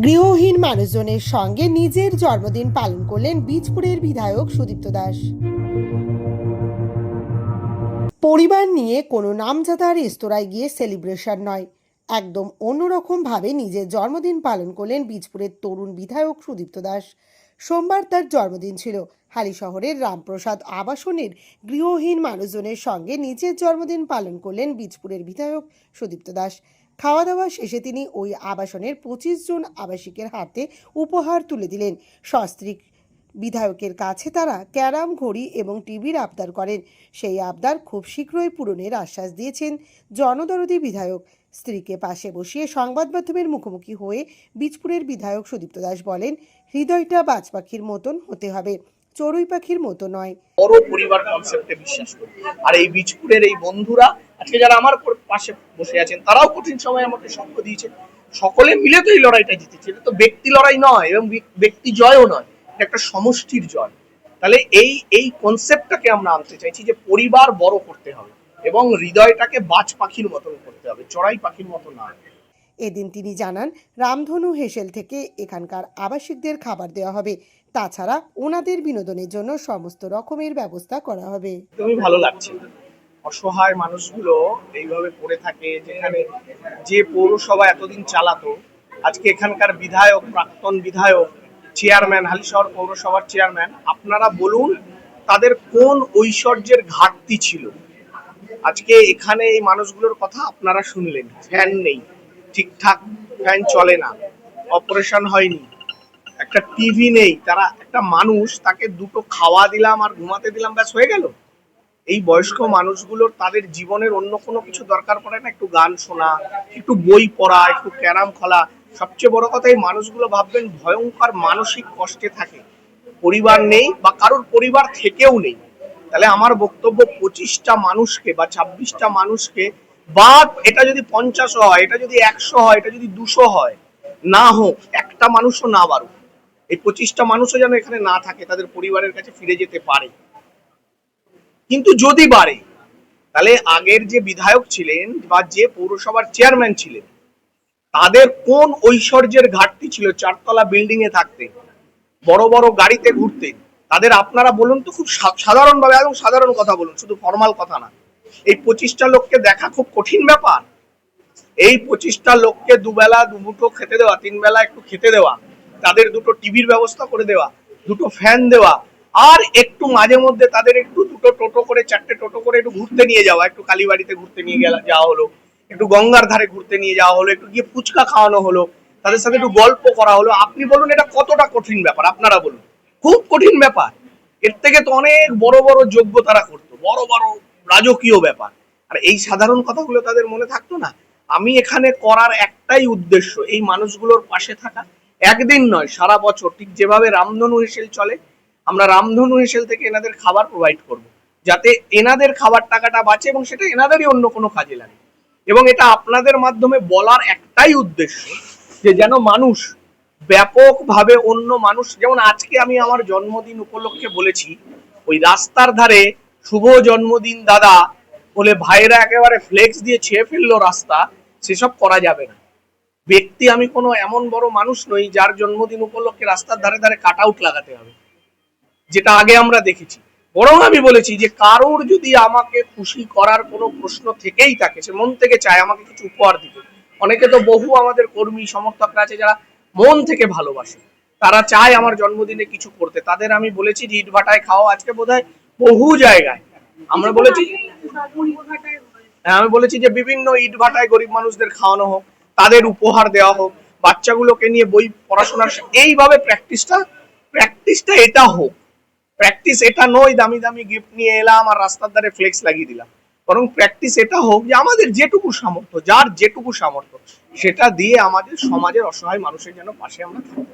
গৃহহীন মানুষজনের সঙ্গে নিজের জন্মদিন পালন করলেন বীজপুরের বিধায়ক সুদীপ্ত দাস। পরিবার নিয়ে কোনো নামজাদা রেস্তোরাঁয় গিয়ে সেলিব্রেশন নয়, একদম অন্যরকম ভাবে নিজের জন্মদিন পালন করলেন বীজপুরের তরুণ বিধায়ক সুদীপ্ত দাস। সোমবার তার জন্মদিন ছিল। হালিশহরের রামপ্রসাদ আবাসনের গৃহহীন মানুষজনের সঙ্গে নিজের জন্মদিন পালন করলেন বীজপুরের বিধায়ক সুদীপ্ত দাস। খাওয়া দাওয়া শেষে তিনি ওই আবাসনের 25 জন আবাসিকের হাতে উপহার তুলে দিলেন। সস্ত্রীক বিধায়কের কাছে তারা ক্যারাম, ঘড়ি এবং টিভির আবদার করেন। সেই আবদার খুব শীঘ্রই পূরণের আশ্বাস দিয়েছেন জনদরদী বিধায়ক। স্ত্রীকে পাশে বসিয়ে সংবাদ মাধ্যমের মুখোমুখি হয়ে বীজপুরের বিধায়ক সুদীপ্ত দাস বলেন, হৃদয়টা বাজ পাখির মতন হতে হবে, চড়ুই পাখির মতো নয়। বড় পরিবার কনসেপ্টে বিশ্বাস করি। আর এই বীজপুরের এই বন্ধুরা আজকে যারা আমার পাশে বসে আছেন, তারাও কঠিন সময় আমাকে সঙ্গ দিয়েছেন। সকলে মিলে তো এই লড়াইটা জিতেছে। এটা তো ব্যক্তি লড়াই নয় এবং ব্যক্তি জয়ও নয়, এটা একটা সমষ্টির জয়। তাহলে এই কনসেপ্টটাকে আমরা আনতে চাইছি যে পরিবার বড় করতে হবে এবং হৃদয়টাকে বাজ পাখির মতন করতে হবে, চড়াই পাখির মতো না। এদিন তিনি জানান, রামধনু হেসেল থেকে এখানকার আবাসিকদের খাবার দেওয়া হবে। তাছাড়া ওনাদের বিনোদনের জন্য সমস্ত রকমের ব্যবস্থা করা হবে। একদমই ভালো লাগছে। অসহায় মানুষগুলো এইভাবে পড়ে থাকে, যেখানে যে পৌরসভা এতদিন চালাতো, আজকে এখানকার বিধায়ক, প্রাক্তন বিধায়ক, চেয়ারম্যান, হালিশহর পৌরসভার চেয়ারম্যান, আপনারা বলুন তাদের কোন ঐশ্বর্যের ঘাটতি ছিল। আজকে এখানে এই মানুষগুলোর কথা আপনারা শুনলেন, ফ্যান নেই, ঠিকঠাক ফ্যান চলে না, অপারেশন হয়নি, একটা টিভি নেই, তারা একটা মানুষ, তাকে দুটো খাওয়া দিলাম আর ঘুমাতে দিলাম, ব্যাস হয়ে গেল। এই বয়স্ক মানুষগুলোর তাদের জীবনের অন্য কোনো কিছু দরকার পড়ে না, একটু গান শোনা, একটু বই পড়া, একটু ক্যারাম খেলা। সবচেয়ে বড় কথা, এই মানুষগুলো ভাববেন ভয়ঙ্কর মানসিক কষ্টে থাকে, পরিবার নেই বা কারোর পরিবার থেকেও নেই। তাহলে আমার বক্তব্য 25টা মানুষকে বা 26টা মানুষকে, বা এটা যদি 50 হয়, এটা যদি 100 হয়, এটা যদি 200 হয়, না হোক, একটা মানুষও না বাড়ুক, এই 25টা মানুষও যেন এখানে না থাকে, তাদের পরিবারের কাছে ফিরে যেতে পারে। কিন্তু যদি বাড়ে, তাহলে আগের যে বিধায়ক ছিলেন বা যে পৌরসভার চেয়ারম্যান ছিলেন, তাদের কোন ঐশ্বর্যের ঘাটতি ছিল? 4তলা বিল্ডিং এ থাকতে, বড় বড় গাড়িতে ঘুরতে, তাদের আপনারা বলুন তো, খুব সাধারণ ভাবে, একদম সাধারণ কথা বলুন, শুধু ফর্মাল কথা না। এই 25টা লোককে দেখা খুব কঠিন ব্যাপার। এই 25টা লোককে দুবেলা দুমুঠো খেতে দেওয়া, 3 বেলা একটু খেতে দেওয়া, তাদের দুটো টিভির ব্যবস্থা করে দেওয়া, দুটো ফ্যান দেওয়া, আর একটু মাঝে মধ্যে তাদের একটু দুটো টোটো করে, 4টে টোটো করে একটু ঘুরতে নিয়ে যাওয়া, একটু কালীবাড়িতে ঘুরতে নিয়ে যাওয়া হলো, একটু গঙ্গার ধারে ঘুরতে নিয়ে যাওয়া হলো, একটু গিয়ে ফুচকা খাওয়ানো হলো, তাদের সাথে একটু গল্প করা হলো। আপনি বলুন এটা কতটা কঠিন ব্যাপার? আপনারা বলুন। খুব কঠিন ব্যাপার। এর থেকে তো অনেক বড় বড় যোগ্য তারা করতো, বড় বড় রাজকীয় ব্যাপার। আর এই সাধারণ কথাগুলো তাদের মনে থাকতো না। আমি এখানে করার একটাই উদ্দেশ্য, এই মানুষগুলোর পাশে থাকা। একদিন নয়, সারা বছর, ঠিক যেভাবে রামধনু হেসেল চলে, আমরা রামধনু হেসেল থেকে এনাদের খাবার প্রোভাইড করব, যাতে এনাদের খাবার টাকাটা বাঁচে এবং সেটা এনাদেরই অন্য কোনো কাজে লাগে। এবং এটা আপনাদের মাধ্যমে বলার একটাই উদ্দেশ্য, যে যেন মানুষ ব্যাপকভাবে, অন্য মানুষ, যেমন আজকে আমি আমার জন্মদিন উপলক্ষে বলেছি, ওই রাস্তার ধারে শুভ জন্মদিন দাদা বলে ভাইরা একেবারে ফ্লেক্স দিয়ে ছেয়ে ফেললো রাস্তা, সেসব করা যাবে না। ব্যক্তি, আমি কোনো এমন বড় মানুষ নই যার জন্মদিন উপলক্ষে রাস্তার ধারে ধারে কাট আউট লাগাতে হবে, যেটা আগে আমরা দেখেছি। বরং আমি বলেছি যে কারোর যদি আমাকে খুশি করার কোনো প্রশ্ন থেকেই থাকে, সে মন থেকে চায় আমাকে কিছু উপহার দিতে। অনেকে তো, বহু আমাদের কর্মী সমর্থকরা আছে যারা মন থেকে ভালোবাসে, তারা চায় আমার জন্মদিনে কিছু করতে। তাদের আমি বলেছি যে ইটভাটায় খাওয়া, আজকে বোধহয় বহু জায়গায় আমরা বলেছি, আমি বলেছি যে বিভিন্ন ইটভাটায় গরিব মানুষদের খাওয়ানো হোক, তাদের উপহার দেওয়া হোক, বাচ্চাগুলোকে নিয়ে বই পড়াশোনার, এইভাবে প্র্যাকটিসটা এটা হোক। প্র্যাকটিস এটা নয় দামি দামি গিফট নিয়ে এলাম আর রাস্তার ধারে ফ্লেক্স লাগিয়ে দিলাম, বরং প্র্যাকটিস এটা হোক যে আমাদের যেটুকু সামর্থ্য, যার যেটুকু সামর্থ্য, সেটা দিয়ে আমাদের সমাজের অসহায় মানুষের যেন পাশে আমরা থাকবো।